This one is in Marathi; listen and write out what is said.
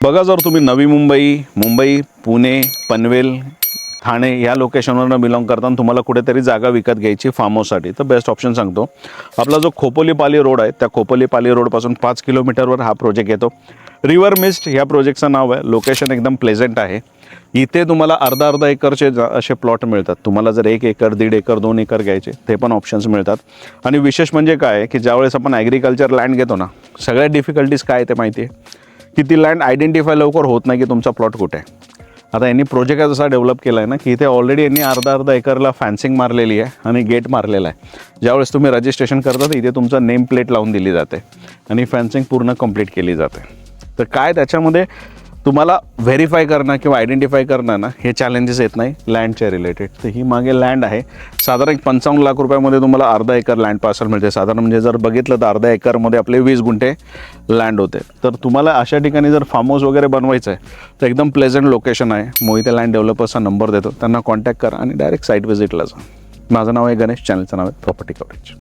बघा, जर तुम्ही नवी मुंबई, पुणे, पनवेल, ठाणे या लोकेशनवरनं बिलॉंग करताना तुम्हाला कुठेतरी जागा विकत घ्यायची फार्म हाऊससाठी, तर बेस्ट ऑप्शन सांगतो. आपला जो खोपोली-पाली रोड आहे, त्या खोपोली-पाली रोडपासून 5 किलोमीटरवर हा प्रोजेक्ट येतो. रिव्हर मिस्ट या प्रोजेक्टचं नाव आहे. लोकेशन एकदम प्लेझंट आहे. इथे तुम्हाला अर्धा एकरचे असे प्लॉट मिळतात. तुम्हाला जर 1 एकर, 1.5 एकर, 2 एकर घ्यायचे ते पण ऑप्शन्स मिळतात. आणि विशेष म्हणजे काय आहे की ज्यावेळेस आपण ॲग्रिकल्चर लँड घेतो ना, सगळ्यात डिफिकल्टीज काय आहे ते माहिती आहे की ती लँड आयडेंटिफाय लवकर होत नाही की तुमचा प्लॉट कुठे आहे. आता यांनी प्रोजेक्ट असा डेव्हलप केला आहे ना की इथे ऑलरेडी यांनी अर्धा एकरला फॅन्सिंग मारलेली आहे आणि गेट मारलेला आहे. ज्यावेळेस तुम्ही रजिस्ट्रेशन करता तर इथे तुमचं नेम प्लेट लावून दिली जाते आणि फॅन्सिंग पूर्ण कंप्लीट केली जाते. तर काय त्याच्यामध्ये तुम्हाला व्हेरीफाय करणं किंवा आयडेंटिफाय करणं ना, हे चॅलेंजेस येत नाही लँडच्या रिलेटेड. तर ही मागे लँड आहे. साधारण 55 लाख रुपयामध्ये तुम्हाला अर्धा एकर लँड पार्सल मिळते. साधारण म्हणजे जर बघितलं तर अर्धा एकरमध्ये आपले 20 गुंठे लँड होते. तर तुम्हाला अशा ठिकाणी जर फार्म हाऊस वगैरे बनवायचं आहे तर एकदम प्लेझंट लोकेशन आहे. मोहिते लँड डेव्हलपर्सचा नंबर देतो, त्यांना कॉन्टॅक्ट करा आणि डायरेक्ट साईट व्हिजिटला जा. माझं नाव आहे गणेश, चॅनलचं नाव आहे प्रॉपर्टी कव्हरेज.